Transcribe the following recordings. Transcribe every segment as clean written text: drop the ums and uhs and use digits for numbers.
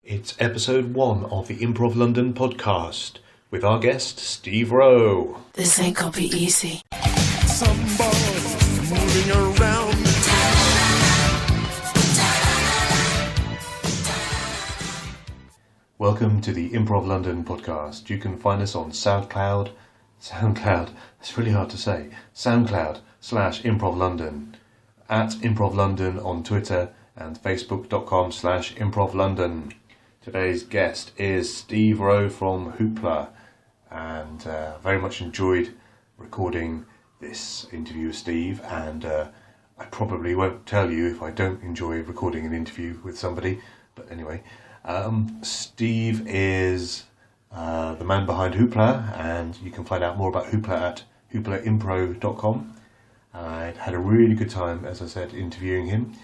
It's episode 1 of the Improv London podcast with our guest, Steve Roe. This ain't gonna be easy. Somebody's moving around. Welcome to the Improv London podcast. You can find us on SoundCloud, it's really hard to say, SoundCloud/Improv London, at Improv London on Twitter and Facebook.com/Improv London. Today's guest is Steve Roe from Hoopla, and very much enjoyed recording this interview with Steve, and I probably won't tell you if I don't enjoy recording an interview with somebody, but anyway, Steve is the man behind Hoopla, and you can find out more about Hoopla at hooplaimpro.com. I had a really good time, as I said, interviewing him.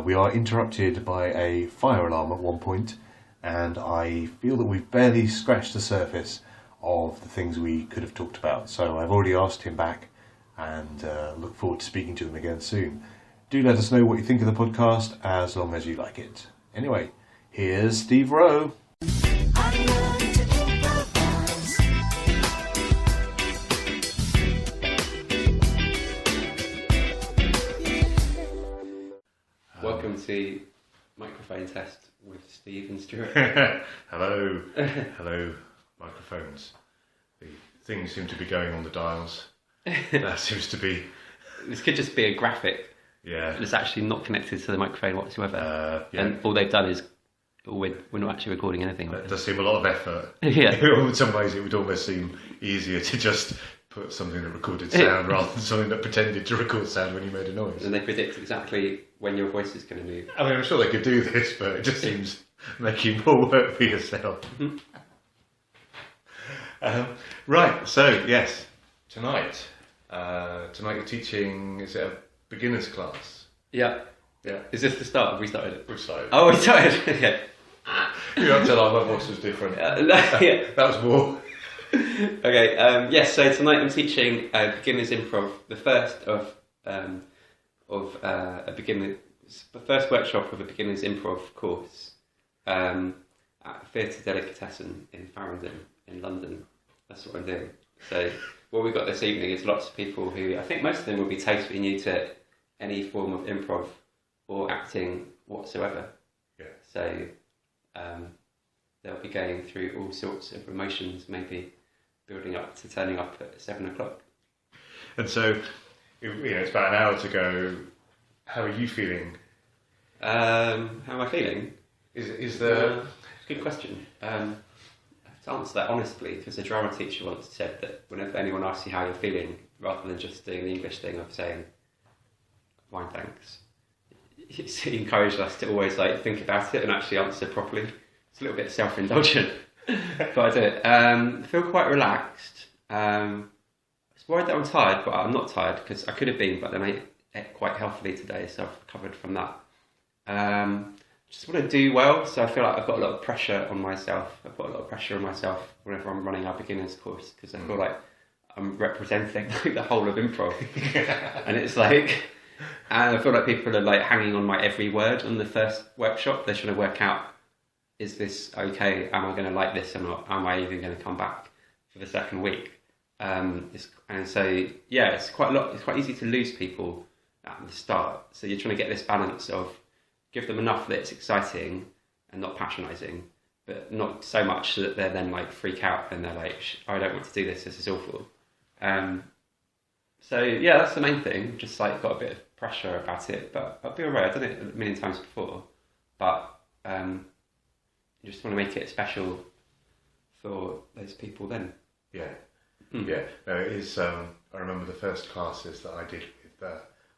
We are interrupted by a fire alarm at one point, and I feel that we've barely scratched the surface of the things we could have talked about. So I've already asked him back, and look forward to speaking to him again soon. Do let us know what you think of the podcast, as long as you like it. Anyway, here's Steve Roe. Welcome to Microphone Test with Steve and Stuart. Hello. Hello, microphones. The things seem to be going on the dials. That seems to be... This could just be a graphic. Yeah. It's actually not connected to the microphone whatsoever. Yeah. And all they've done is we're not actually recording anything. That does seem a lot of effort. Yeah. In some ways it would almost seem easier to just put something that recorded sound rather than something that pretended to record sound when you made a noise. And they predict exactly when your voice is going to move. I mean, I'm sure they could do this, but it just seems making more work for yourself. Right, so yes, tonight you're teaching, is it a beginner's class? Yeah. Yeah. Is this the start? Have we started it? We've started. Oh, we started. Okay. You don't tell my voice was different. Yeah. That was more. Okay. Yes. So tonight I'm teaching beginners improv, the first of a beginner, the first workshop of a beginners improv course at Theatre Delicatessen in Farringdon in London. That's what I'm doing. So what we've got this evening is lots of people who, I think most of them will be totally new to any form of improv or acting whatsoever. Yeah. So they'll be going through all sorts of emotions, maybe building up to turning up at 7 o'clock. And so, it's about an hour to go. How are you feeling? How am I feeling? Is there... Good question. I have to answer that honestly, because a drama teacher once said that whenever anyone asks you how you're feeling, rather than just doing the English thing of saying, fine, thanks, he encouraged us to always think about it and actually answer properly. It's a little bit self-indulgent, but I do it. I feel quite relaxed. I was worried that I'm tired, but I'm not tired because I could have been, but then I ate quite healthily today, so I've recovered from that. Just want to do well, so I feel like I've got a lot of pressure on myself. I've got a lot of pressure on myself whenever I'm running our beginners course, because I feel like I'm representing the whole of improv. And it's and I feel like people are hanging on my every word on the first workshop. They're trying to work out, is this okay? Am I going to like this or not? Am I even going to come back for the second week? And so, yeah, it's quite easy to lose people at the start. So you're trying to get this balance of give them enough that it's exciting and not patronising, but not so much that they're then freak out and they're I don't want to do this is awful. So yeah, that's the main thing. Just got a bit of pressure about it, but I'll be alright. I've done it a million times before, but you just want to make it special for those people then. Yeah. Yeah. No, it is. I remember the first classes that I did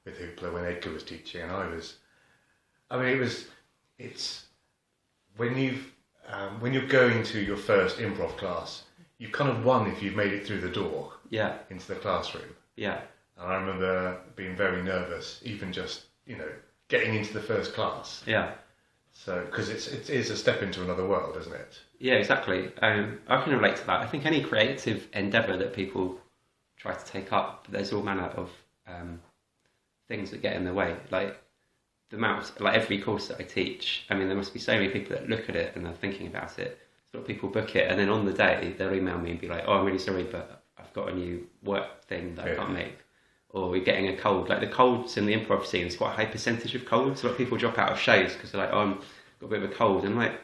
with Hoopla when Edgar was teaching, and it's when you're going to your first improv class, you've kind of won if you've made it through the door. Yeah. Into the classroom. Yeah. And I remember being very nervous, even just getting into the first class. Yeah. So because it is a step into another world, isn't it? Yeah, exactly. I can relate to that. I think any creative endeavour that people try to take up, there's all manner of things that get in the way. the amount, like every course that I teach, I mean, there must be so many people that look at it and are thinking about it. A lot of people book it, and then on the day they'll email me and be like, "Oh, I'm really sorry, but I've got a new work thing that I can't make," or we're getting a cold. Like the colds in the improv scene is quite a high percentage of colds. A lot of people drop out of shows because they're like, "Oh, I've got a bit of a cold," and like,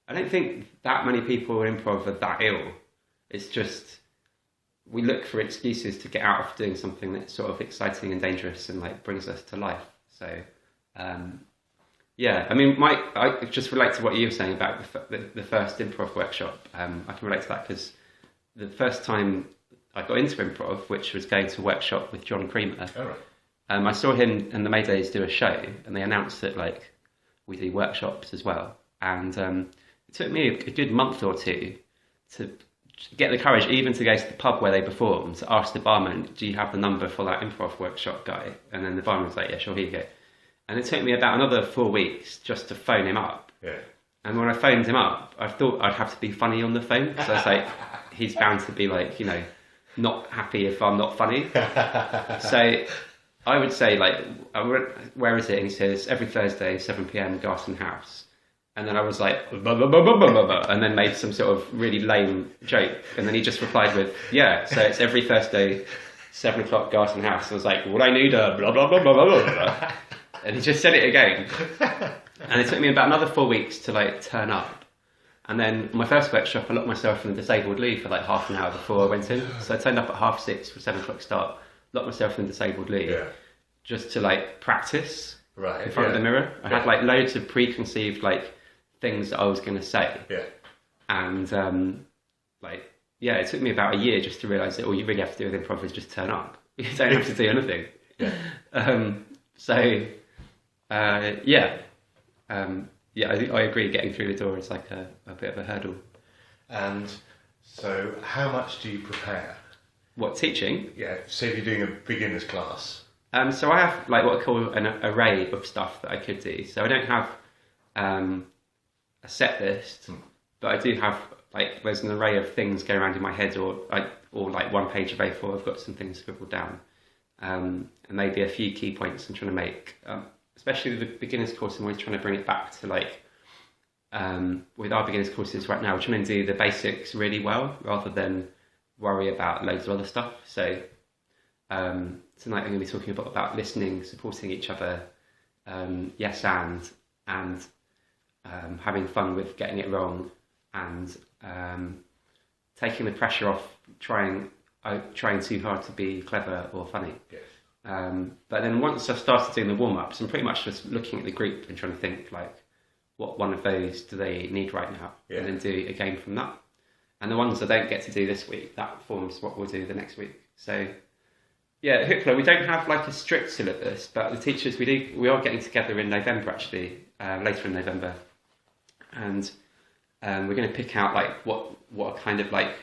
I don't think that many people in improv are that ill. It's just we look for excuses to get out of doing something that's sort of exciting and dangerous and like brings us to life. So. Yeah, I mean, I just relate to what you were saying about the first improv workshop. I can relate to that because the first time I got into improv, which was going to a workshop with John Cremer, I saw him and the Maydays do a show, and they announced that like we do workshops as well. And it took me a good month or two to get the courage even to go to the pub where they performed, to ask the barman, "Do you have the number for that improv workshop guy?" And then the barman was like, "Yeah, sure, here you go." And it took me about another 4 weeks just to phone him up. Yeah. And when I phoned him up, I thought I'd have to be funny on the phone. So I was like, he's bound to be like, not happy if I'm not funny. So I would say like, where is it? And he says, every Thursday, 7 p.m, Garson House. And then I was like, blah, blah, blah, blah, blah, blah, and then made some sort of really lame joke. And then he just replied with, yeah, so it's every Thursday, 7 o'clock, Garson House. And I was like, what I need a blah, blah, blah, blah, blah, blah. And he just said it again. And it took me about another 4 weeks to like turn up. And then my first workshop, I locked myself in the disabled loo for like half an hour before I went in. So I turned up at 6:30 for 7 o'clock start, locked myself in the disabled loo just to like practice in front of the mirror. I had like loads of preconceived like things that I was going to say. Yeah. And it took me about a year just to realise that all you really have to do with improv is just turn up. You don't have to do anything. I agree. Getting through the door is like a bit of a hurdle. And so, how much do you prepare? What, teaching? Yeah. So if you're doing a beginner's class. So I have like what I call an array of stuff that I could do. So I don't have a set list, but I do have like there's an array of things going around in my head, or like one page of A4. I've got some things scribbled down, and maybe a few key points I'm trying to make. Especially with the beginners course, I'm always trying to bring it back to like, with our beginners courses right now, we're trying to do the basics really well rather than worry about loads of other stuff. So tonight I'm going to be talking about listening, supporting each other, yes and having fun with getting it wrong, and taking the pressure off trying too hard to be clever or funny. Yes. But then once I've started doing the warm-ups, I'm pretty much just looking at the group and trying to think like, what one of those do they need right now? Yeah. And then do a game from that. And the ones I don't get to do this week, that forms what we'll do the next week. So yeah, Hoopla, we don't have like a strict syllabus, but the teachers we are getting together in November actually, later in November. And we're going to pick out like what are kind of like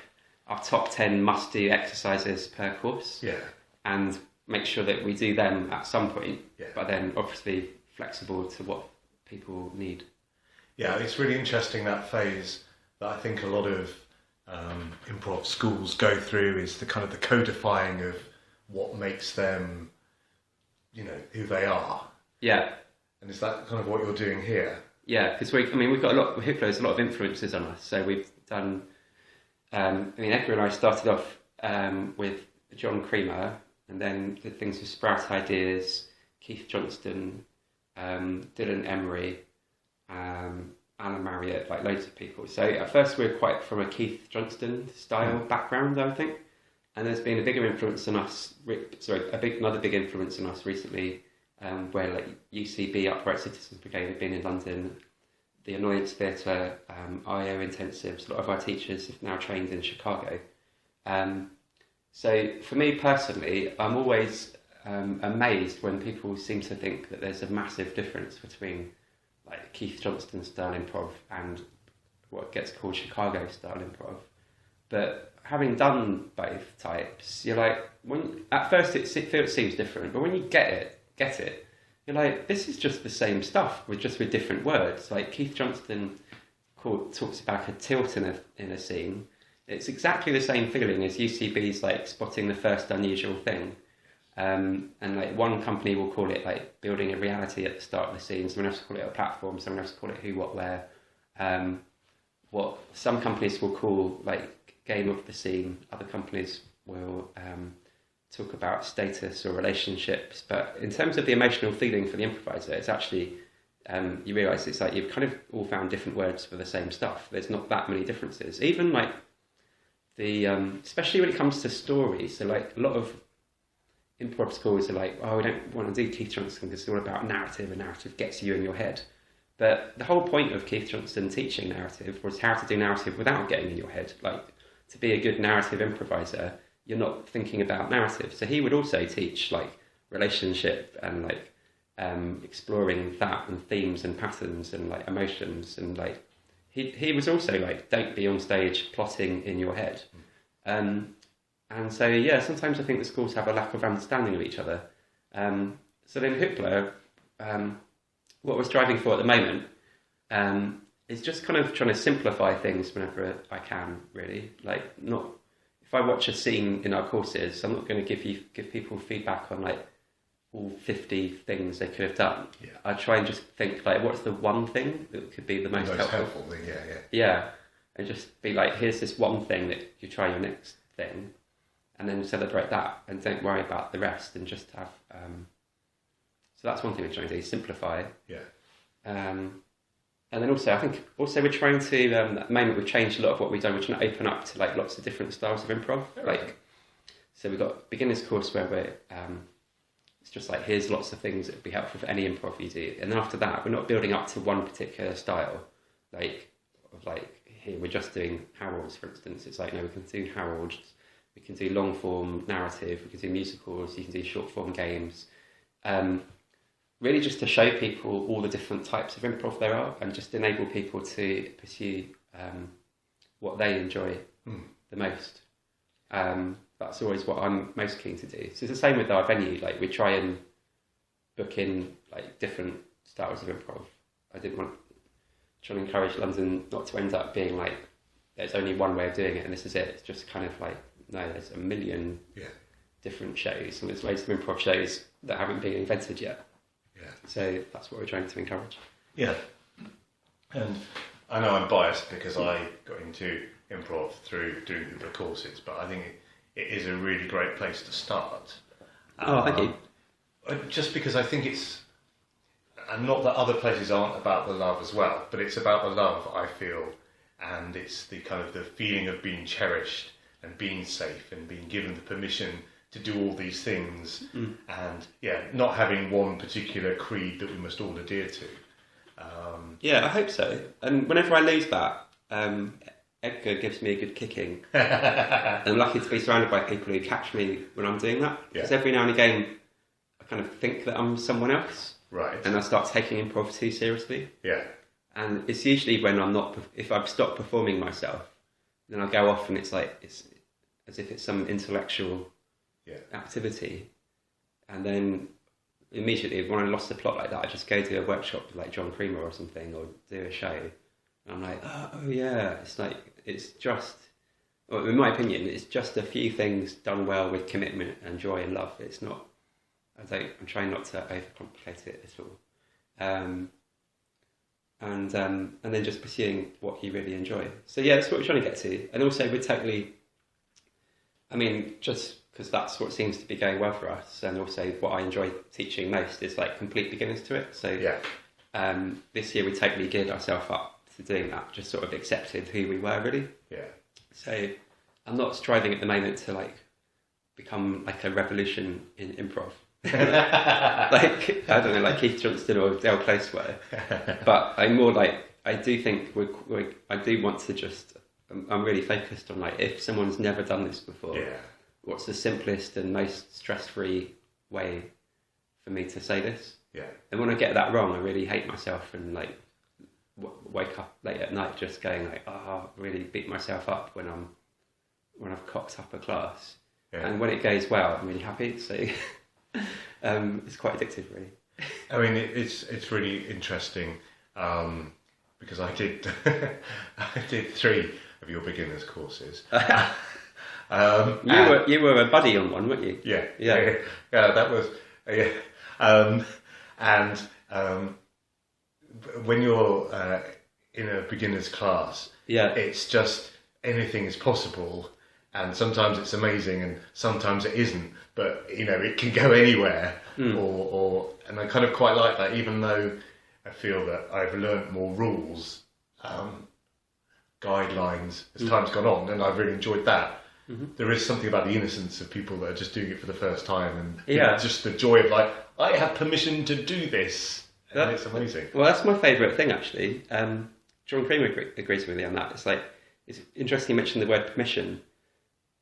our top 10 must-do exercises per course. Yeah. And make sure that we do them at some point, but then obviously flexible to what people need. Yeah, it's really interesting, that phase that I think a lot of improv schools go through, is the kind of the codifying of what makes them, who they are. Yeah. And is that kind of what you're doing here? Yeah, because we've got Hoopla has a lot of influences on us. So we've done, Emery and I started off with John Cremer, and then did things with Sprout Ideas, Keith Johnstone, Dylan Emery, Alan Marriott, like loads of people. So at first we were quite from a Keith Johnstone style background, I think. And there's been a bigger influence on us, another big influence on us recently, where like UCB, Upright Citizens Brigade, have been in London, the Annoyance Theatre, IO Intensives. A lot of our teachers have now trained in Chicago. So for me personally, I'm always amazed when people seem to think that there's a massive difference between like Keith Johnstone style improv and what gets called Chicago style improv. But having done both types, you're like, at first it seems different, but when you get it, you're like, this is just the same stuff with different words. Like Keith Johnstone talks about a tilt in a scene. It's exactly the same feeling as UCB's like spotting the first unusual thing. And like one company will call it like building a reality at the start of the scene. Someone else will call it a platform. Someone else will call it who, what, where. What some companies will call like game of the scene. Other companies will talk about status or relationships. But in terms of the emotional feeling for the improviser, it's actually you realise it's like you've kind of all found different words for the same stuff. There's not that many differences. Even like the especially when it comes to stories. So like a lot of improv schools are like, oh, we don't want to do Keith Johnstone because it's all about narrative, and narrative gets you in your head. But the whole point of Keith Johnstone teaching narrative was how to do narrative without getting in your head. Like, to be a good narrative improviser, you're not thinking about narrative. So he would also teach like relationship and like exploring that and themes and patterns and like emotions, and like he was also like, don't be on stage plotting in your head. And so yeah, sometimes I think the schools have a lack of understanding of each other. So then Hoopla, what we're striving for at the moment is just kind of trying to simplify things whenever I can, really. Like, not if I watch a scene in our courses, I'm not going to give people feedback on like all 50 things they could have done. Yeah. I try and just think like, what's the one thing that could be the most helpful thing? Yeah, and just be like, here's this one thing that you try your next thing, and then celebrate that, and don't worry about the rest, and just have. So that's one thing we're trying to do: simplify. Yeah. And then also, I think we're trying to. At the moment, we've changed a lot of what we've done. We're trying to open up to like lots of different styles of improv. Like, so we've got beginners course where we're. It's just like, here's lots of things that would be helpful for any improv you do, and then after that, we're not building up to one particular style. Like here, we're just doing Harold's, for instance. It's like, no, we can do Harold's. We can do long form narrative. We can do musicals. You can do short form games. Really just to show people all the different types of improv there are, and just enable people to pursue what they enjoy the most. That's always what I'm most keen to do. So it's the same with our venue. Like, we try and book in like different styles of improv. I didn't want to encourage London not to end up being like, there's only one way of doing it and this is it. It's just kind of like, no, there's a million different shows, and there's loads of improv shows that haven't been invented yet. Yeah. So that's what we're trying to encourage. Yeah. And I know I'm biased because I got into improv through doing the courses, but I think it is a really great place to start. Oh, thank you. Just because I think it's, and not that other places aren't about the love as well, but it's about the love, I feel, and it's the kind of the feeling of being cherished and being safe and being given the permission to do all these things, and not having one particular creed that we must all adhere to. Yeah, I hope so. And whenever I lose that, Edgar gives me a good kicking. And I'm lucky to be surrounded by people who catch me when I'm doing that. Because every now and again, I kind of think that I'm someone else. Right. And I start taking improv too seriously. Yeah. And it's usually when I'm not, if I've stopped performing myself, then I'll go off and it's like, it's as if it's some intellectual activity. And then immediately, when I lost the plot like that, I just go to a workshop with like John Cremer or something, or do a show. And I'm like, oh yeah, it's like, it's just, well, in my opinion, it's just a few things done well with commitment and joy and love. It's not, I'm trying not to overcomplicate it at all. And then just pursuing what you really enjoy. So yeah, that's what we're trying to get to. And also we're totally, I mean, just because that's what seems to be going well for us, and also what I enjoy teaching most is like complete beginners to it. So this year we totally geared ourselves up to doing that, just sort of accepted who we were really. Yeah. So I'm not striving at the moment to like become like a revolution in improv. Like, I don't know, like Keith Johnstone or Dale Close were. But I'm more like, I do think I do want to just, I'm really focused on like, if someone's never done this before, what's the simplest and most stress-free way for me to say this? Yeah. And when I get that wrong, I really hate myself and like wake up late at night just going like, really beat myself up when I've cocked up a class. Yeah. And when it goes well, I'm really happy. So it's quite addictive, really. I mean, it's really interesting because I did 3 of your beginners courses. You were a buddy on one, weren't you? Yeah. That was and when you're in a beginner's class, it's just anything is possible, and sometimes it's amazing, and sometimes it isn't. But it can go anywhere, and I kind of quite like that, even though I feel that I've learnt more rules, guidelines as time's gone on, and I've really enjoyed that. Mm-hmm. There is something about the innocence of people that are just doing it for the first time, and just the joy of like, I have permission to do this, and it's amazing. Well, that's my favourite thing actually. John Cremer agrees with me on that. It's interesting you mentioned the word permission.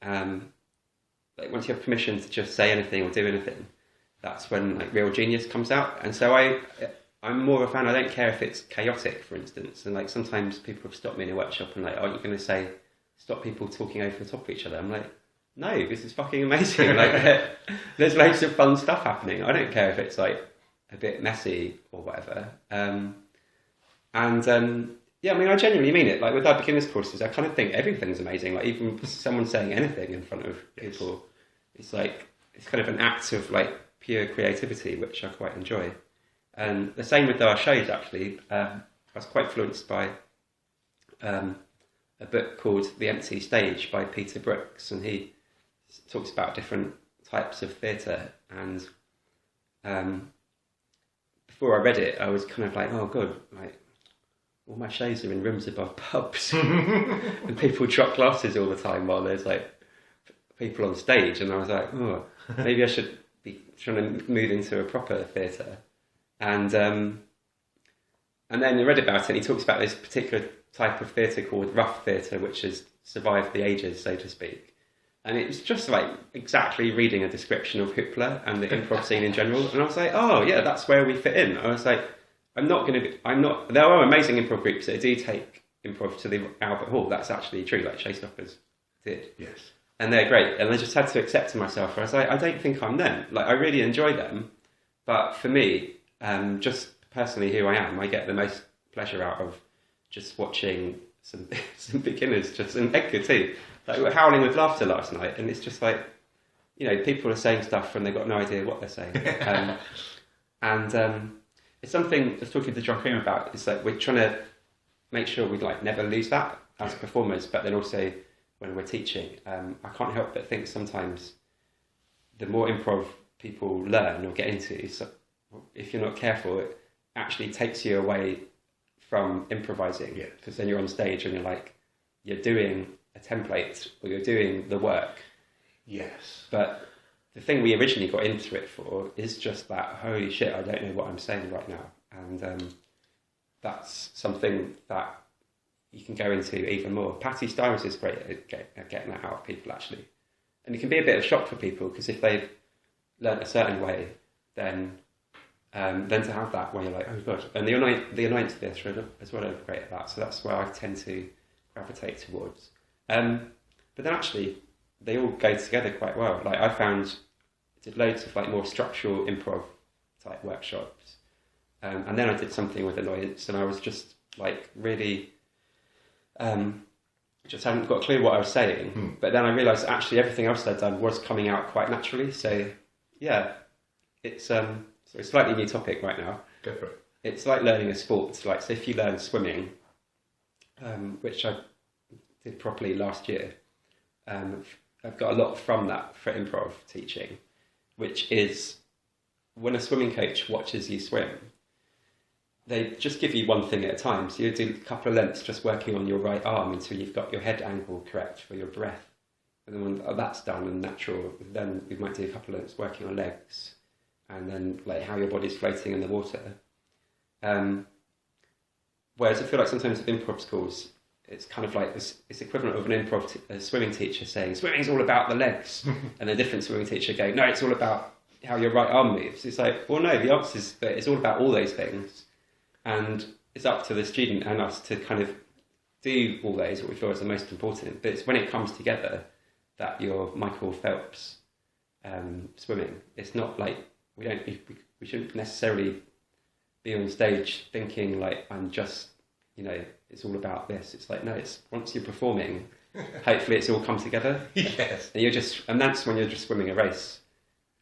Like once you have permission to just say anything or do anything, that's when like real genius comes out. And so I'm more of a fan. I don't care if it's chaotic, for instance. And like sometimes people have stopped me in a workshop and like, "Are you going to say stop people talking over the top of each other?" I'm like, "No, this is fucking amazing." Like there's loads of fun stuff happening. I don't care if it's like a bit messy or whatever. Yeah, I mean, I genuinely mean it. Like with our beginners courses, I kind of think everything's amazing. Like even someone saying anything in front of people, it's kind of an act of like pure creativity, which I quite enjoy. And the same with our shows, actually. I was quite influenced by a book called The Empty Stage by Peter Brooks, and he talks about different types of theatre. And before I read it, I was kind of like, oh god, like all my shows are in rooms above pubs, and people drop glasses all the time while there's like people on stage. And I was like, oh, maybe I should be trying to move into a proper theatre. And then I read about it, and he talks about this particular type of theatre called rough theatre, which has survived the ages, so to speak. And it was just like exactly reading a description of Hoopla and the improv scene in general. And I was like, oh yeah, that's where we fit in. I was like, there are amazing improv groups that do take improv to the Albert Hall. That's actually true, like Showstoppers did. Yes. And they're great. And I just had to accept to myself, I was like, I don't think I'm them. Like, I really enjoy them. But for me, just personally who I am, I get the most pleasure out of just watching some beginners, and Edgar too. Like, we were howling with laughter last night, and it's just like, people are saying stuff and they've got no idea what they're saying. It's something I was talking to John Cremer about. It's like we're trying to make sure we like never lose that as performers, but then also when we're teaching, I can't help but think sometimes the more improv people learn or get into, so if you're not careful, it actually takes you away from improvising. Yeah. Because then you're on stage and you're doing a template or you're doing the work. Yes. But the thing we originally got into it for is just that, holy shit, I don't know what I'm saying right now. And that's something that you can go into even more. Patti Styles is great at getting that out of people, actually. And it can be a bit of a shock for people, because if they've learnt a certain way, then to have that where you're like, oh god. And the Annoyance Theatre as well are great at that. So that's where I tend to gravitate towards. But then actually, they all go together quite well. Like I did loads of like more structural improv type workshops, and then I did something with Annoyance, and I was just like really, just hadn't got a clue what I was saying. But then I realised actually everything else I'd done was coming out quite naturally. So yeah, it's a slightly new topic right now. Go for it. It's like learning a sport. So if you learn swimming, which I did properly last year. I've got a lot from that for improv teaching, which is when a swimming coach watches you swim, they just give you one thing at a time. So you do a couple of lengths just working on your right arm until you've got your head angle correct for your breath. And then when that's done and natural, then we might do a couple of lengths working on legs, and then like how your body's floating in the water. Whereas I feel like sometimes with improv schools, it's kind of like it's equivalent of a swimming teacher saying swimming's all about the legs, and a different swimming teacher going, no, it's all about how your right arm moves. It's like, well, no, the answer is that it's all about all those things, and it's up to the student and us to kind of do all those what we feel is the most important. But it's when it comes together that you're Michael Phelps swimming. It's not like we shouldn't necessarily be on stage thinking like I'm just, it's all about this. It's like, no, it's once you're performing, hopefully it's all come together. Yes. And that's when you're just swimming a race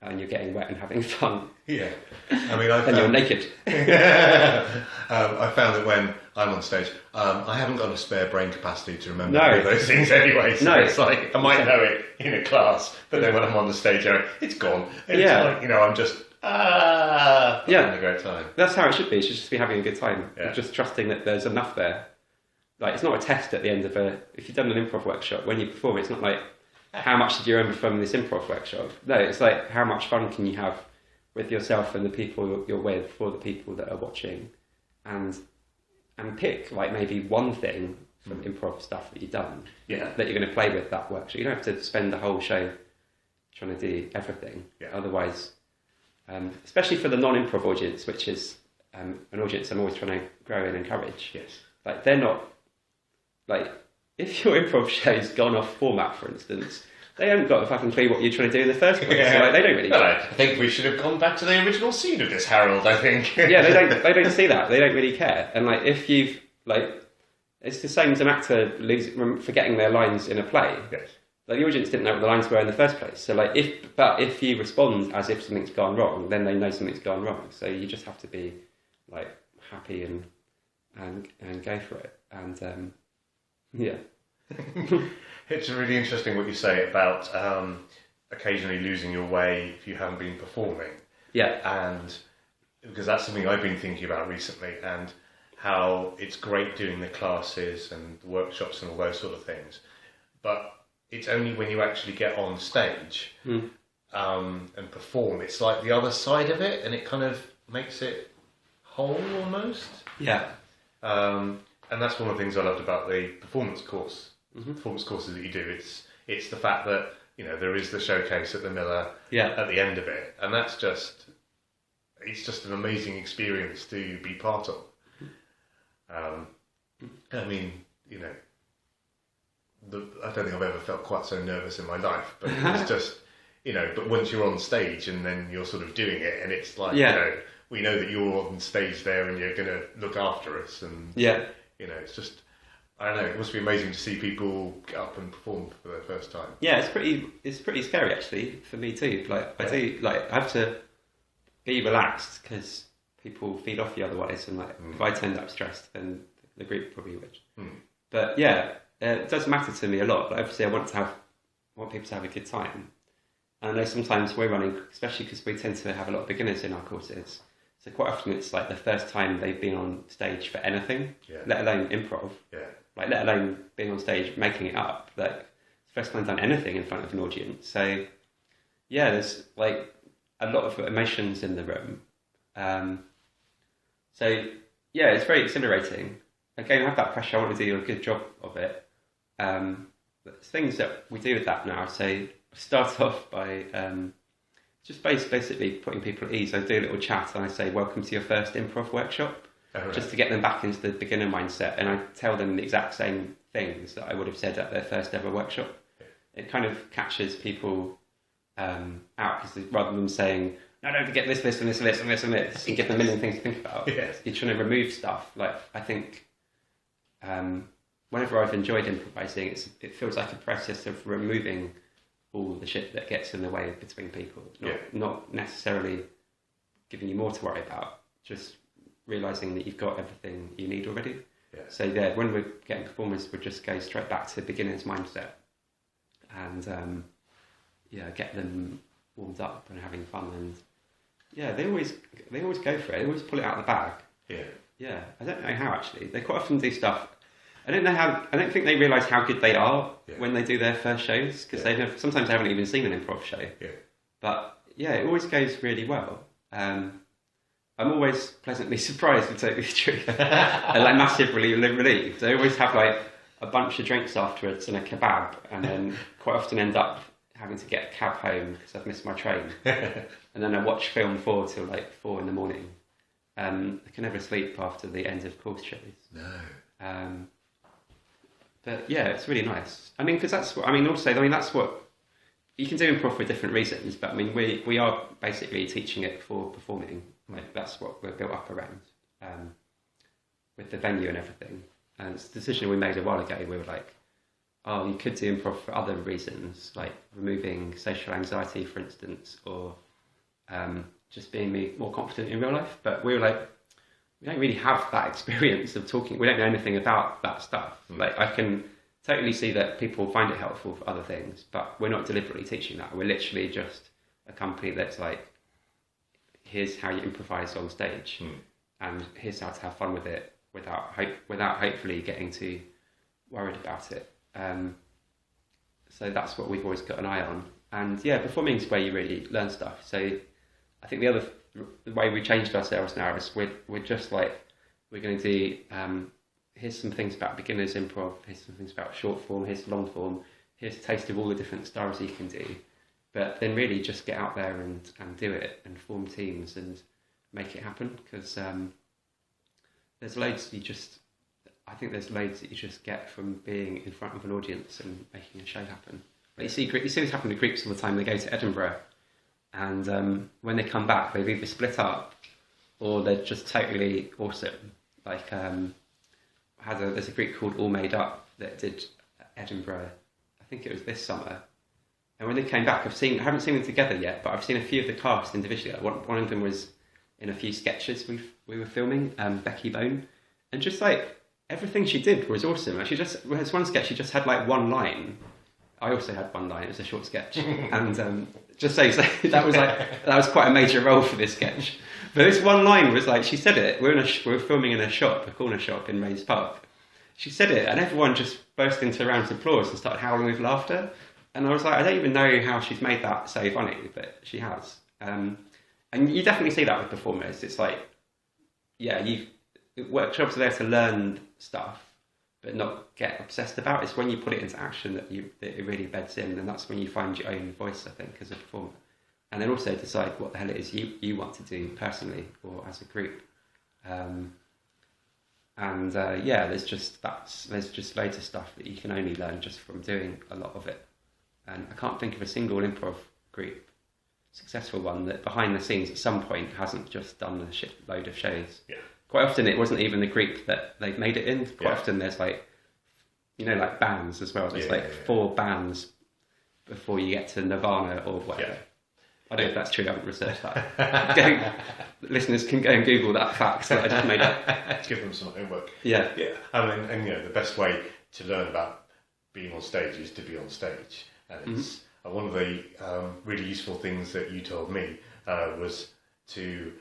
and you're getting wet and having fun. Yeah. I mean, and you're naked. I found that when I'm on stage, I haven't got a spare brain capacity to remember any of those things anyway. So it's like, I might know it in a class, but then when I'm on the stage, it's gone. It's like, I'm just, having a great time. That's how it should be. You should just be having a good time. Yeah. Just trusting that there's enough there. Like, it's not a test at the end of if you've done an improv workshop, when you perform, it's not like, how much did you remember from this improv workshop? No, it's like, how much fun can you have with yourself and the people you're with, for the people that are watching, and pick like maybe one thing from improv stuff that you've done that you're going to play with that workshop. You don't have to spend the whole show trying to do everything. Otherwise, especially for the non-improv audience, which is an audience I'm always trying to grow and encourage. Yes. Like, they're not like, if your improv show's gone off format, for instance, they haven't got a fucking clue what you're trying to do in the first place. So, like, they don't really get it. I think we should have gone back to the original scene of this, Harold, I think. They don't see that. They don't really care. And like, if you've like, it's the same as an actor forgetting their lines in a play. Yes. Like, the audience didn't know what the lines were in the first place. So like, if you respond as if something's gone wrong, then they know something's gone wrong. So you just have to be like happy and go for it. And It's really interesting what you say about occasionally losing your way if you haven't been performing. Yeah. And because that's something I've been thinking about recently, and how it's great doing the classes and the workshops and all those sort of things. But it's only when you actually get on stage and perform, it's like the other side of it, and it kind of makes it whole almost. Yeah. And that's one of the things I loved about the performance course. Performance courses that you do, it's the fact that there is the showcase at the Miller at the end of it, and it's just an amazing experience to be part of. I mean, I don't think I've ever felt quite so nervous in my life, but it's just but once you're on stage and then you're sort of doing it, and it's like we know that you're on stage there and you're going to look after us, and it's just, I don't know, it must be amazing to see people get up and perform for their first time. Yeah, it's pretty scary actually for me too. Like, I have to be relaxed because people feed off you otherwise, and like if I turned up stressed, then the group probably would. But it does matter to me a lot. But obviously, I want people to have a good time. And I know sometimes we're running, especially because we tend to have a lot of beginners in our courses. So quite often it's like the first time they've been on stage for anything, let alone improv. Like, let alone being on stage making it up. Like, it's the first time I've done anything in front of an audience. So there's like a lot of emotions in the room. It's very exhilarating. Again, I have that pressure. I want to do a good job of it. There's things that we do with that now. So start off by just basically putting people at ease. I do a little chat and I say, welcome to your first improv workshop, just to get them back into the beginner mindset. And I tell them the exact same things that I would have said at their first ever workshop. It kind of catches people out, because rather than saying, no, don't forget this, and this, and this, and this, and this, and give them a million things to think about, you're trying to remove stuff. Like, I think whenever I've enjoyed improvising, it feels like a process of removing all the shit that gets in the way between people. Not necessarily giving you more to worry about, just realising that you've got everything you need already. So when we're getting performers, we just go straight back to beginner's mindset and get them warmed up and having fun. And they always go for it. They always pull it out of the bag. I don't know how, actually. They quite often do stuff. I don't think they realise how good they are when they do their first shows, because sometimes they haven't even seen an improv show. But it always goes really well. I'm always pleasantly surprised, to tell you the truth. And like massively relieved. I always have like a bunch of drinks afterwards and a kebab, and then quite often end up having to get a cab home because I've missed my train. And then I watch film 4 till like 4 in the morning. I can never sleep after the end of course shows. No. But it's really nice. I mean, because that's what you can do improv for different reasons. But I mean, we are basically teaching it for performing. Like, that's what we're built up around, with the venue and everything. And it's a decision we made a while ago. We were like, oh, you could do improv for other reasons, like removing social anxiety, for instance, or just being more confident in real life. But we were like, we don't really have that experience of talking. We don't know anything about that stuff. Like, I can totally see that people find it helpful for other things, but we're not deliberately teaching that. We're literally just a company that's like, here's how you improvise on stage, and here's how to have fun with it without hopefully getting too worried about it. So that's what we've always got an eye on. And yeah, performing is where you really learn stuff. So I think the way we changed ourselves now is we're just like, we're going to do, here's some things about beginners improv, here's some things about short form, here's long form, here's a taste of all the different styles you can do. But then really just get out there and do it and form teams and make it happen, because there's loads that you just get from being in front of an audience and making a show happen. But you see this happen to groups all the time. They go to Edinburgh, and when they come back, they've either split up or they're just totally awesome. Like there's a group called All Made Up that did Edinburgh. I think it was this summer. And when they came back, I haven't seen them together yet, but I've seen a few of the cast individually. One of them was in a few sketches we were filming, Becky Bone, and just like everything she did was awesome. Like, there's one sketch she just had like one line. I also had one line. It was a short sketch, and just so that was quite a major role for this sketch. But this one line was like, she said it. We were filming in a corner shop in Rains Park. She said it, and everyone just burst into rounds of applause and started howling with laughter. And I was like, I don't even know how she's made that so funny, but she has. And you definitely see that with performers. It's like, yeah, workshops are there to learn stuff, but not get obsessed about. It's when you put it into action that it really beds in, and that's when you find your own voice, I think, as a performer. And then also decide what the hell it is you want to do personally or as a group. Yeah, there's just loads of stuff that you can only learn just from doing a lot of it. And I can't think of a single improv group, successful one, that behind the scenes at some point hasn't just done a shitload of shows. Yeah. Quite often it wasn't even the group that they've made it in. Quite often there's like, like bands as well. There's 4 bands before you get to Nirvana or whatever. Yeah. I don't know if that's true, I haven't researched that. Listeners can go and Google that fact that I just made up. Give them some homework. Yeah. Yeah. And the best way to learn about being on stage is to be on stage. And it's one of the really useful things that you told me was to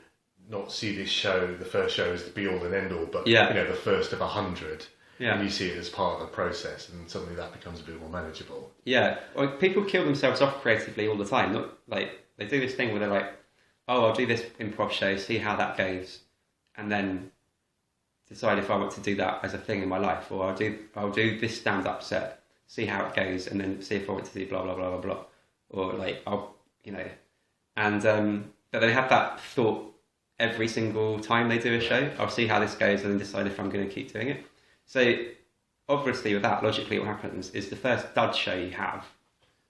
not see this show, the first show, as the be-all and end-all, but the first of 100. Yeah. And you see it as part of the process, and suddenly that becomes a bit more manageable. Yeah. Well, people kill themselves off creatively all the time. Not like they do this thing where they're like, "Oh, I'll do this improv show, see how that goes, and then decide if I want to do that as a thing in my life, or I'll do this stand-up set, see how it goes, and then see if I want to do blah blah blah blah blah, or like but they have that thought every single time they do a show. I'll see how this goes and then decide if I'm going to keep doing it. So obviously with that, logically what happens is the first dud show you have,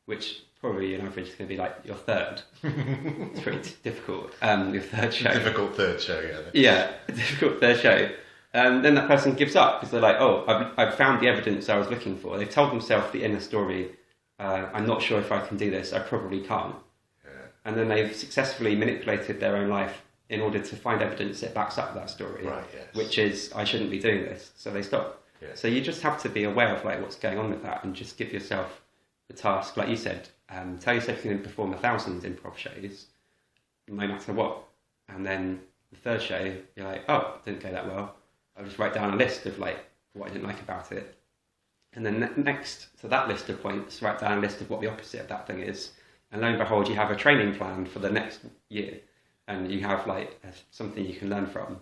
which probably on average is going to be like your third. It's pretty difficult. Your third show. Difficult third show, yeah. Yeah, difficult third show. Then that person gives up because they're like, oh, I've found the evidence I was looking for. They've told themselves the inner story. I'm not sure if I can do this. I probably can't. Yeah. And then they've successfully manipulated their own life in order to find evidence that backs up that story, right, yes. Which is, I shouldn't be doing this. So they stop. Yeah. So you just have to be aware of like what's going on with that and just give yourself the task, like you said, tell yourself you're going to perform 1,000 improv shows, no matter what. And then the third show, you're like, oh, it didn't go that well. I'll just write down a list of like what I didn't like about it. And then next to that list of points, write down a list of what the opposite of that thing is. And lo and behold, you have a training plan for the next year. And you have like something you can learn from.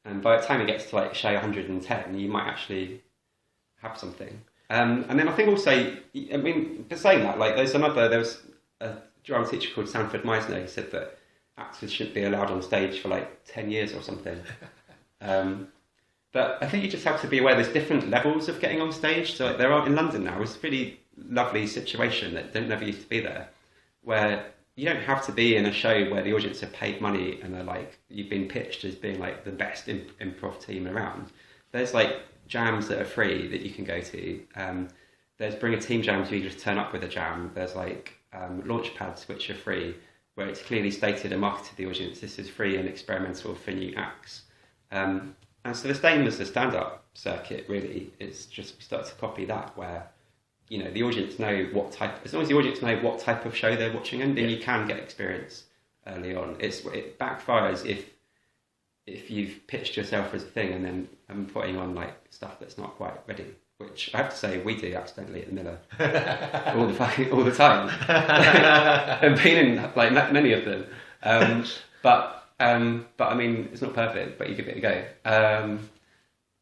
And by the time it gets to like show 110, you might actually have something. And then I think also, I mean, for saying that, like there was a drama teacher called Sanford Meisner who said that actors shouldn't be allowed on stage for like 10 years or something. But I think you just have to be aware there's different levels of getting on stage. So like, there are in London now, it's a really lovely situation that never used to be there, where you don't have to be in a show where the audience have paid money and they're like, you've been pitched as being like the best improv team around. There's like jams that are free that you can go to. there's bring a team jams where you just turn up with a jam. There's like launch pads which are free, where it's clearly stated and marketed to the audience, this is free and experimental for new acts. And so the same as the stand-up circuit, really, it's just we start to copy that, where, you know, the audience know what type, as long as the audience know what type of show they're watching, and then you can get experience early on. It backfires if you've pitched yourself as a thing and then putting on like stuff that's not quite ready, which I have to say we do accidentally at the Miller all the time. I've been in like many of them, but I mean it's not perfect, but you give it a go.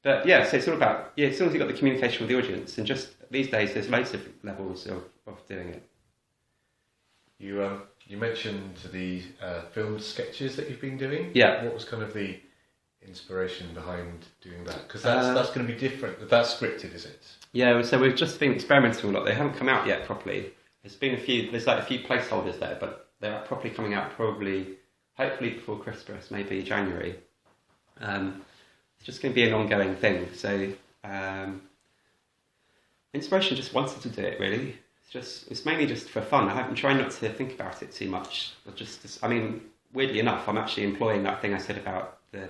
But yeah, so it's all about, yeah, as long as you've got the communication with the audience, and just these days there's loads of levels of doing it. You mentioned the filmed sketches that you've been doing. Yeah. What was kind of the inspiration behind doing that? Because that's going to be different. That's scripted, is it? Yeah, so we've just been experimental a lot. They haven't come out yet properly. There's like a few placeholders there, but they're properly coming out hopefully before Christmas, maybe January. It's just going to be an ongoing thing. So inspiration just wanted to do it, really. It's mainly just for fun. I'm trying not to think about it too much. I mean, weirdly enough, I'm actually employing that thing I said about the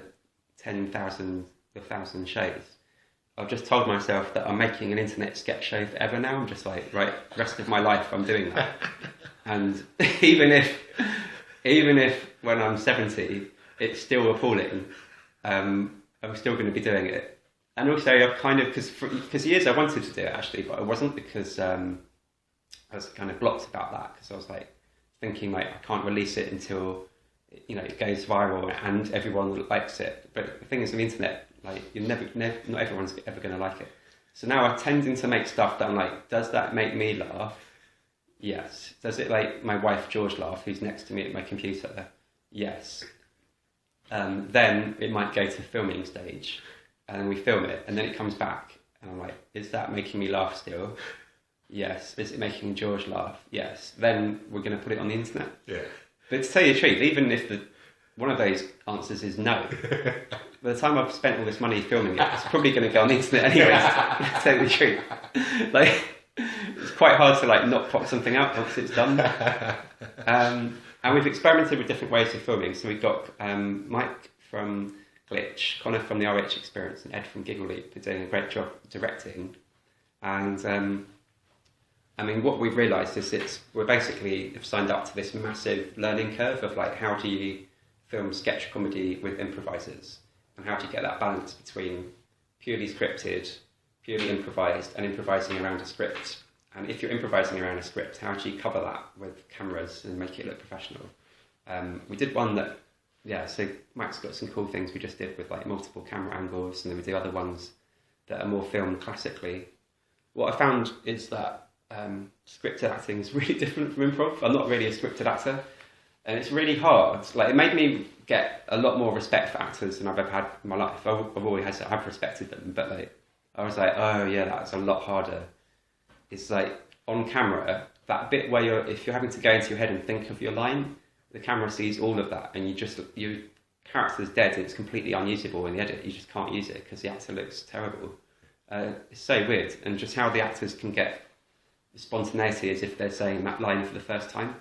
1,000 shows. I've just told myself that I'm making an internet sketch show forever now. I'm just like, right, rest of my life I'm doing that. And even if when I'm 70, it's still appalling, I'm still going to be doing it. And also I've kind of, because years I wanted to do it actually, but I wasn't, because I was kind of blocked about that, because I was like thinking like I can't release it until, you know, it goes viral and everyone likes it. But the thing is, on the internet, like not everyone's ever going to like it. So now I'm tending to make stuff that I'm like, does that make me laugh? Yes. Does it make my wife George laugh, who's next to me at my computer? Yes. Then it might go to filming stage, and then we film it, and then it comes back, and I'm like, is that making me laugh still? Yes. Is it making George laugh? Yes. Then we're going to put it on the internet. Yeah. But to tell you the truth, even if one of those answers is no, by the time I've spent all this money filming it, it's probably going to go on the internet anyway. To tell you the truth, like it's quite hard to like not pop something out once it's done. And we've experimented with different ways of filming. So we've got Mike from Glitch, Connor from the RH Experience, and Ed from Giggle Loop, who are doing a great job directing. And I mean, what we've realised is we're basically have signed up to this massive learning curve of like, how do you film sketch comedy with improvisers, and how do you get that balance between purely scripted, purely improvised, and improvising around a script. And if you're improvising around a script, how do you cover that with cameras and make it look professional? We did one that, so Mike's got some cool things we just did with like multiple camera angles, and then we do other ones that are more filmed classically. What I found is that scripted acting is really different from improv. I'm not really a scripted actor, and it's really hard. Like, it made me get a lot more respect for actors than I've ever had in my life. I've always had, I've respected them, but like, I was like, oh yeah, that's a lot harder. It's like on camera, that bit where if you're having to go into your head and think of your line, the camera sees all of that, and your character's dead and it's completely unusable in the edit. You just can't use it because the actor looks terrible. It's so weird, and just how the actors can get spontaneity as if they're saying that line for the first time.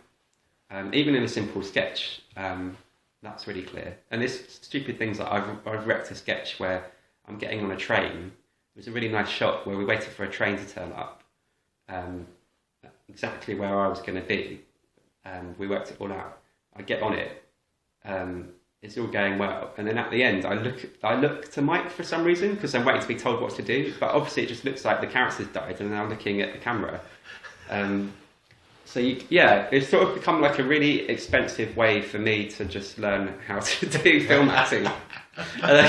Even in a simple sketch, that's really clear. And there's stupid things like I've wrecked a sketch where I'm getting on a train. It was a really nice shot where we waited for a train to turn up, exactly where I was going to be. We worked it all out. I get on it. It's all going well, and then at the end, I look to Mike for some reason because I'm waiting to be told what to do. But obviously, it just looks like the character's died, and I'm looking at the camera. So it's sort of become like a really expensive way for me to just learn how to do film acting. I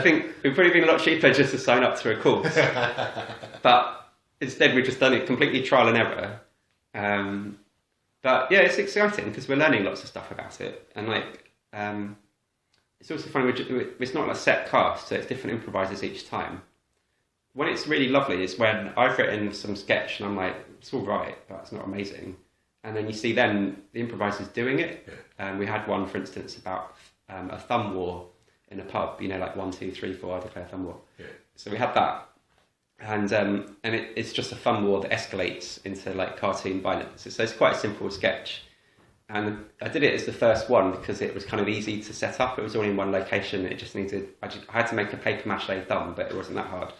think it would probably been a lot cheaper just to sign up to a course, but instead we've just done it completely trial and error. But yeah, it's exciting because we're learning lots of stuff about it, and like. It's also funny, it's not a set cast, so it's different improvisers each time. When it's really lovely is when I've written some sketch and I'm like, it's all right, but it's not amazing. And then you see then the improvisers doing it. We had one, for instance, about a thumb war in a pub, like 1, 2, 3, 4, I declare thumb war. Yeah. So we had that, and it's just a fun war that escalates into like cartoon violence. So it's quite a simple sketch, and I did it as the first one because it was kind of easy to set up. It was all in one location. It just needed. I had to make a paper mache thumb, but it wasn't that hard.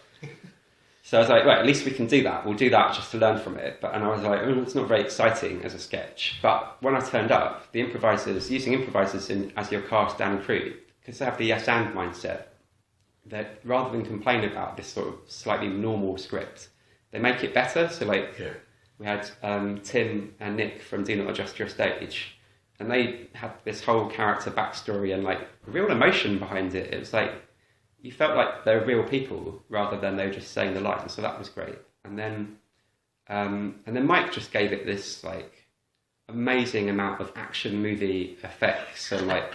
So I was like, right, at least we can do that. We'll do that just to learn from it. And I was like, oh, it's not very exciting as a sketch. But when I turned up, the improvisers, using improvisers as your cast and crew, because they have the yes and mindset, that rather than complain about this sort of slightly normal script, they make it better. So like, we had Tim and Nick from Do Not Adjust Your Stage, and they had this whole character backstory and like real emotion behind it. It was like, you felt like they were real people rather than they were just saying the lines, so that was great. And then Mike just gave it this like amazing amount of action movie effects, and like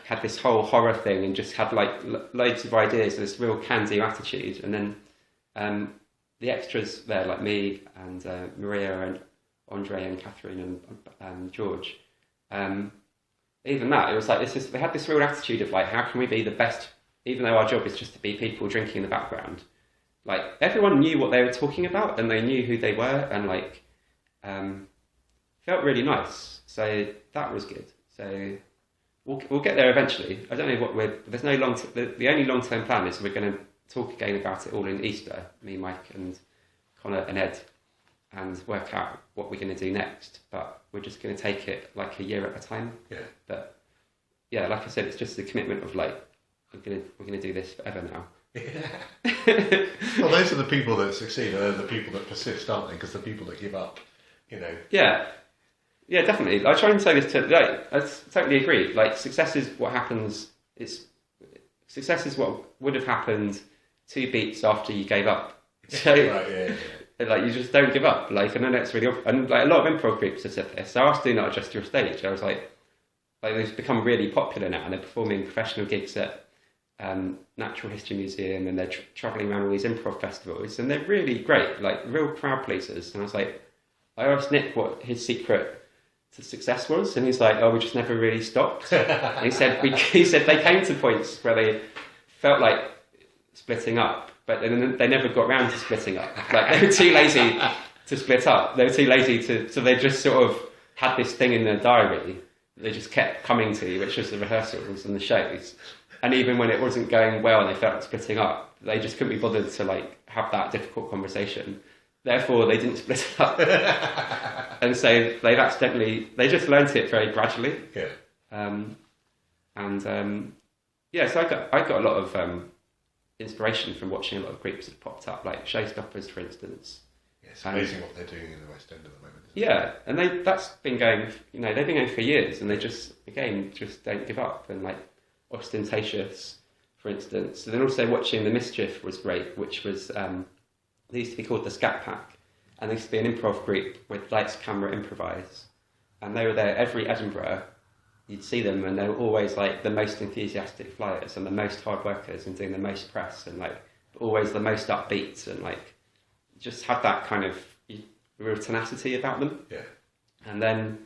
had this whole horror thing, and just had like loads of ideas, this real can-do attitude. And then the extras there, like me and Maria and Andre and Catherine and George, even that, it was like they had this real attitude of like, how can we be the best? Even though our job is just to be people drinking in the background, like everyone knew what they were talking about and they knew who they were, and like felt really nice. So that was good. So we'll get there eventually. I don't know what there's no the only long-term plan is we're going to talk again about it all in Easter, me, Mike and Connor and Ed, and work out what we're going to do next. But we're just going to take it like a year at a time. Yeah. But yeah, like I said, it's just the commitment of like, we're gonna do this forever now. Yeah. Well, those are the people that succeed. They're the people that persist, aren't they? Because the people that give up, you know. Yeah, definitely. I try and say this to I totally agree. Like success is what happens. Success is what would have happened 2 beats after you gave up. So right, yeah. Like you just don't give up. Like, and then it's really, and like a lot of improv groups have said this. So I was Do Not Adjust Your Stage. I was like they've become really popular now, and they're performing professional gigs at Natural History Museum, and they're travelling around all these improv festivals, and they're really great, like real crowd pleasers. And I was like, I asked Nick what his secret to success was, and he's like, oh, we just never really stopped. And he said they came to points where they felt like splitting up, but then they never got round to splitting up. Like they were too lazy to split up. They were too lazy so they just sort of had this thing in their diary that they just kept coming to, which was the rehearsals and the shows. And even when it wasn't going well and they felt like splitting up, they just couldn't be bothered to like have that difficult conversation. Therefore, they didn't split up. And so they just learnt it very gradually. Yeah. So I got a lot of inspiration from watching a lot of groups that popped up, like Showstoppers, for instance. Yeah, it's amazing what they're doing in the West End at the moment. Yeah, and that's been going, they've been going for years, and they just don't give up. And like Ostentatious, for instance. And then also watching The Mischief was great, which was they used to be called the Scat Pack, and they used to be an improv group with Lights, Camera, Improvise, and they were there every Edinburgh. You'd see them, and they were always like the most enthusiastic flyers and the most hard workers and doing the most press and like always the most upbeat, and like just had that kind of real tenacity about them. Yeah. And then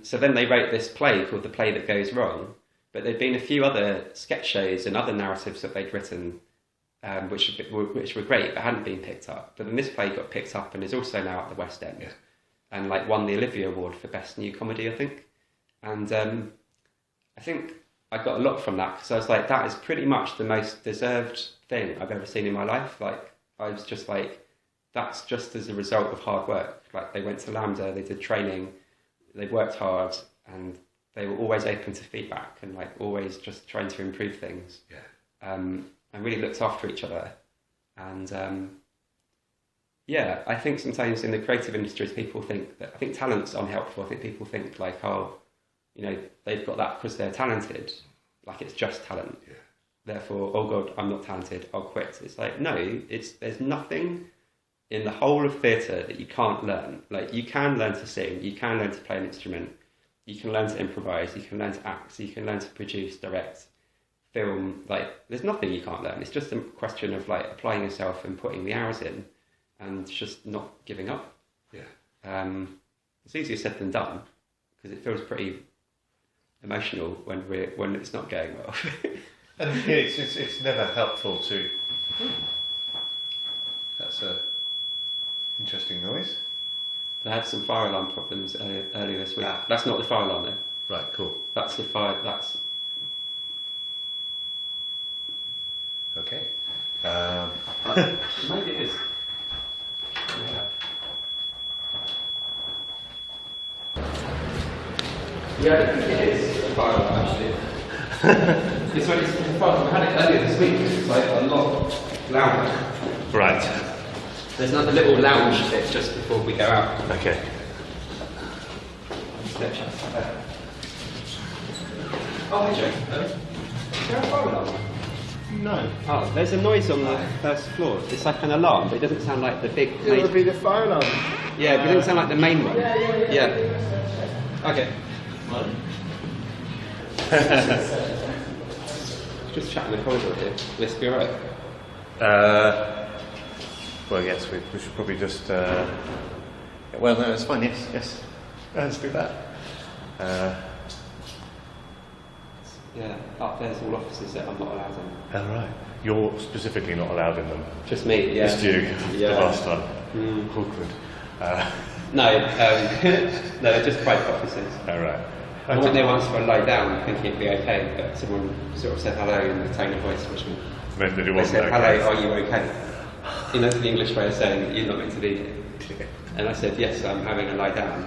so then they wrote this play called The Play That Goes Wrong. But there'd been a few other sketch shows and other narratives that they'd written, which were great, but hadn't been picked up. But then this play got picked up and is also now at the West End, and like won the Olivier Award for Best New Comedy, I think. And I think I got a lot from that, because I was like, that is pretty much the most deserved thing I've ever seen in my life. Like, I was just like, that's just as a result of hard work. Like, they went to Lambda, they did training, they worked hard, and they were always open to feedback and like always just trying to improve things. Yeah. And really looked after each other. And I think sometimes in the creative industries, people think that, I think talent's unhelpful. I think people think like, oh, they've got that because they're talented. Like it's just talent. Yeah. Therefore, oh God, I'm not talented, I'll quit. It's like, no, there's nothing in the whole of theatre that you can't learn. Like you can learn to sing, you can learn to play an instrument, you can learn to improvise, you can learn to act, you can learn to produce, direct, film. Like there's nothing you can't learn. It's just a question of like applying yourself and putting the hours in and just not giving up. Yeah. It's easier said than done, because it feels pretty emotional when it's not going well. And it's never helpful to That's a interesting noise. They had some fire alarm problems earlier this week. Ah. That's not the fire alarm though. Right, cool. That's the fire. That's Okay. maybe it is. Yeah, I think it is a fire alarm actually. It's when it's the fire alarm. I had it earlier this week. It's like a lot louder. Right. There's another little lounge bit just before we go out. Okay. Oh, hi Joe. Is there a fire alarm? No. Oh, there's a noise on the first floor. It's like an alarm, but it doesn't sound like the big. It would be the fire alarm. Yeah, but it doesn't sound like the main one. Yeah. Okay. Just chatting the corridor here. Will this be alright? Well, yes, we should probably just. Well, no, it's fine. Yes. Let's do that. Yeah. Up there's all offices that I'm not allowed in. All right. You're specifically not allowed in them. Just me. Yeah. Just you. Yeah. The last time. Awkward. No. No, they're just private offices. All right. I went there once for a lie down, thinking it'd be okay, but someone sort of said hello in the tone of voice, which Meant that it they wasn't said, okay. "Hello, are you okay?" You know, the English way of saying that you're not meant to be here. And I said, "Yes, I'm having a lie down."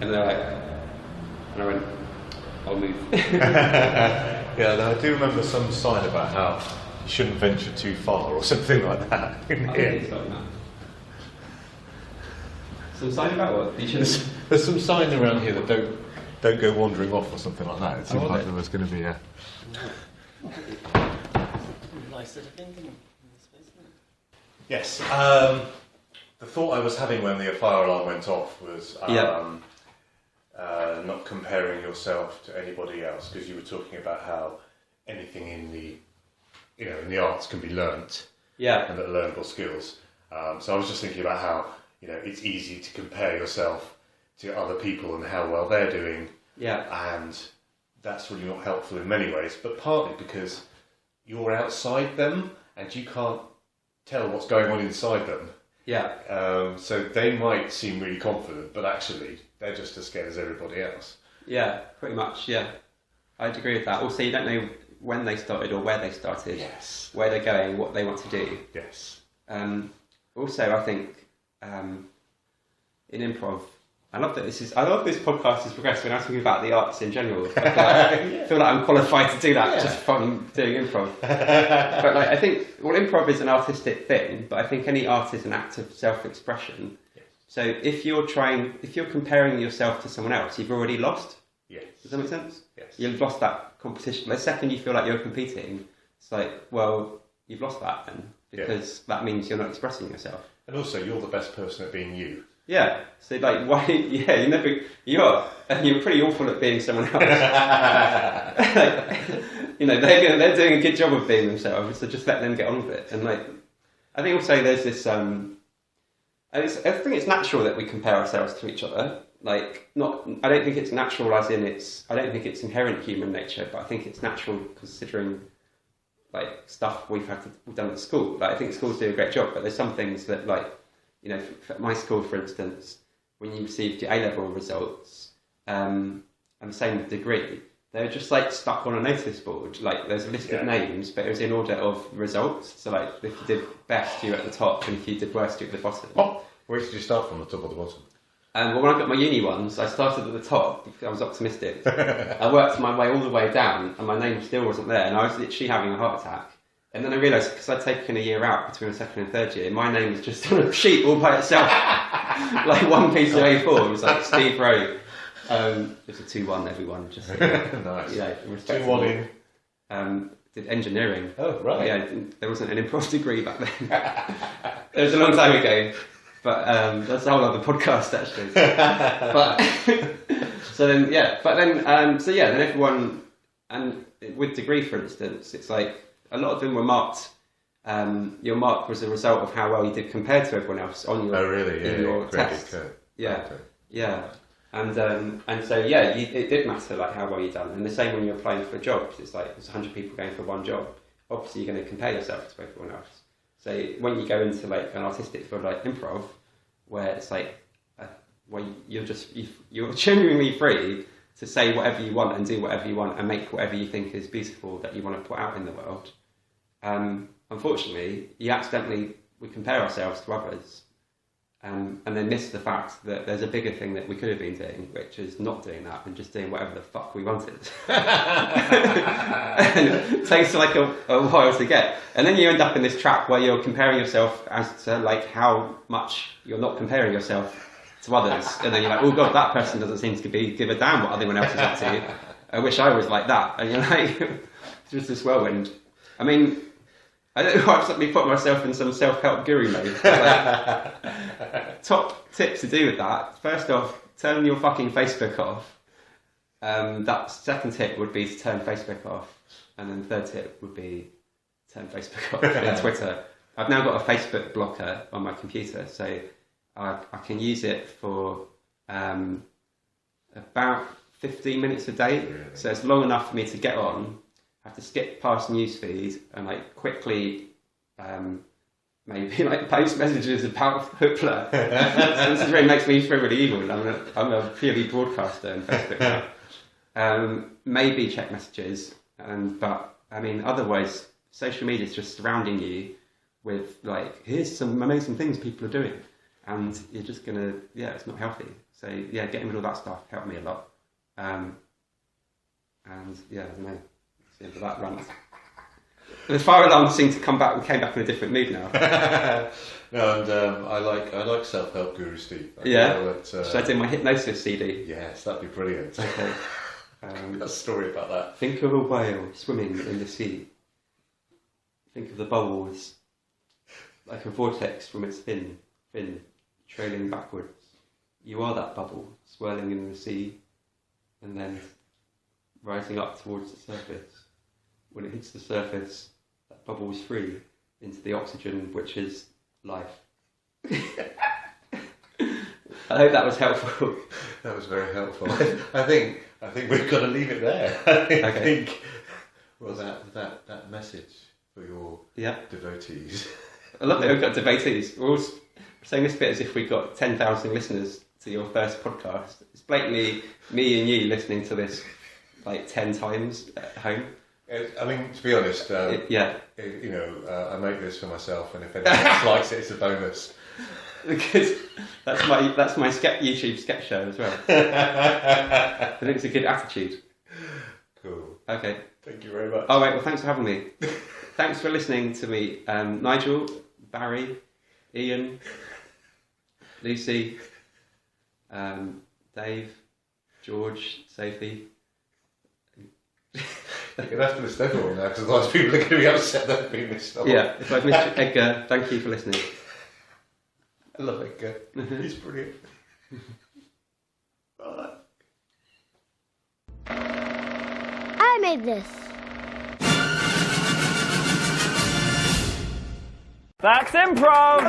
And they're like, and I went, "I'll move." Yeah, no, I do remember some sign about how you shouldn't venture too far or something like that. I think it's like that. Some sign about what? You shouldn't. There's some sign around here that don't go wandering off or something like that. It seems are like they? there was going to be a. Nice little thing in space, isn't it? Yes. The thought I was having when the fire alarm went off was not comparing yourself to anybody else, because you were talking about how anything in the arts can be learnt. Yeah. And that are learnable skills. So I was just thinking about how it's easy to compare yourself to other people and how well they're doing. Yeah. And that's really not helpful in many ways, but partly because you're outside them and you can't tell what's going on inside them. Yeah. So they might seem really confident, but actually they're just as scared as everybody else. Yeah, pretty much, yeah. I'd agree with that. Also, you don't know when they started or where they started. Yes. Where they're going, what they want to do. Yes. Also, I think in improv, I love this podcast has progressed when I'm talking about the arts in general. I feel like I'm qualified to do that just from doing improv. But I think, improv is an artistic thing, but I think any art is an act of self-expression. Yes. So if you're comparing yourself to someone else, you've already lost. Yes. Does that make sense? Yes. You've lost that competition. The second you feel like you're competing, it's like, well, you've lost that then, because that means you're not expressing yourself. And also, you're the best person at being you. Yeah. So why? Yeah, you are, and you're pretty awful at being someone else. They're doing a good job of being themselves. So just let them get on with it. And I think also there's this. I think it's natural that we compare ourselves to each other. I don't think it's natural as in I don't think it's inherent human nature, but I think it's natural considering stuff we've done at school. I think schools do a great job, but there's some things that at my school, for instance, when you received your A-level results, and the same with degree, they were just stuck on a notice board. There's a list of names, but it was in order of results. So if you did best, you were at the top, and if you did worst, you were at the bottom. Oh, where did you start from, the top or the bottom? Well, when I got my uni ones, I started at the top because I was optimistic. I worked my way all the way down, and my name still wasn't there, and I was literally having a heart attack. And then I realised, because I'd taken a year out between the second and third year, my name was just on a sheet all by itself. One piece of A4. It was Steve Roe. It was a 2-1, everyone. Just nice. 2-1 in? Did engineering. Oh, right. Yeah, there wasn't an improv degree back then. It was a long time ago. But that's a whole other podcast, actually. Then everyone, and with degree, for instance, it's a lot of them were marked. Your mark was a result of how well you did compared to everyone else on your your test. And it did matter how well you done. And the same when you're applying for jobs. It's there's 100 people going for one job. Obviously, you're going to compare yourself to everyone else. So when you go into like an artistic field like improv, where it's like, where you're genuinely free to say whatever you want and do whatever you want and make whatever you think is beautiful that you want to put out in the world. Unfortunately, we compare ourselves to others, and then miss the fact that there's a bigger thing that we could have been doing, which is not doing that and just doing whatever the fuck we wanted. And it takes like a while to get. And then you end up in this trap where you're comparing yourself as to like how much you're not comparing yourself to others. And then you're like, oh God, that person doesn't seem to give a damn what anyone else is up to. I wish I was like that. And you're like, it's just this whirlwind. I mean, I don't know why I've suddenly put myself in some self-help guru mode. Like, top tip to do with that, first off, turn your fucking Facebook off. That second tip would be to turn Facebook off. And then third tip would be turn Facebook off and Twitter. I've now got a Facebook blocker on my computer, so I can use it for about 15 minutes a day. Really? So it's long enough for me to get on, have to skip past newsfeed and like quickly maybe like post messages about Hoopla. So this really makes me feel really evil. I'm a purely broadcaster on Facebook now. Maybe check messages, but I mean otherwise social media is just surrounding you with like, here's some amazing things people are doing, and you're just gonna, it's not healthy. So yeah, getting rid of that stuff helped me a lot. And yeah, I don't know. Into that rant. The fire alarm seemed to came back in a different mood now. No, and I like self-help guru Steve. Should I do my hypnosis CD? Yes, that'd be brilliant. Okay. A story about that. Think of a whale swimming in the sea. Think of the bubbles like a vortex from its fin trailing backwards. You are that bubble swirling in the sea and then rising up towards the surface. When it hits the surface, that bubble is free into the oxygen, which is life. I hope that was helpful. That was very helpful. I think we've got to leave it there. I think that message for your devotees. I love that we've got devotees. We're saying this bit as if we've got 10,000 listeners to your first podcast. It's blatantly me and you listening to this like 10 times at home. I mean, to be honest, I make this for myself, and if anyone else likes it, it's a bonus. Because that's my YouTube sketch show as well. I think it's a good attitude. Cool. Okay. Thank you very much. Oh wait, well thanks for having me. Thanks for listening to me, Nigel, Barry, Ian, Lucy, Dave, George, Sophie. You're going to have to list everyone now, because otherwise people are going to be upset that they've been missed off. Yeah, if I've missed Edgar, thank you for listening. I love Edgar. He's brilliant. Bye. I made this. That's improv!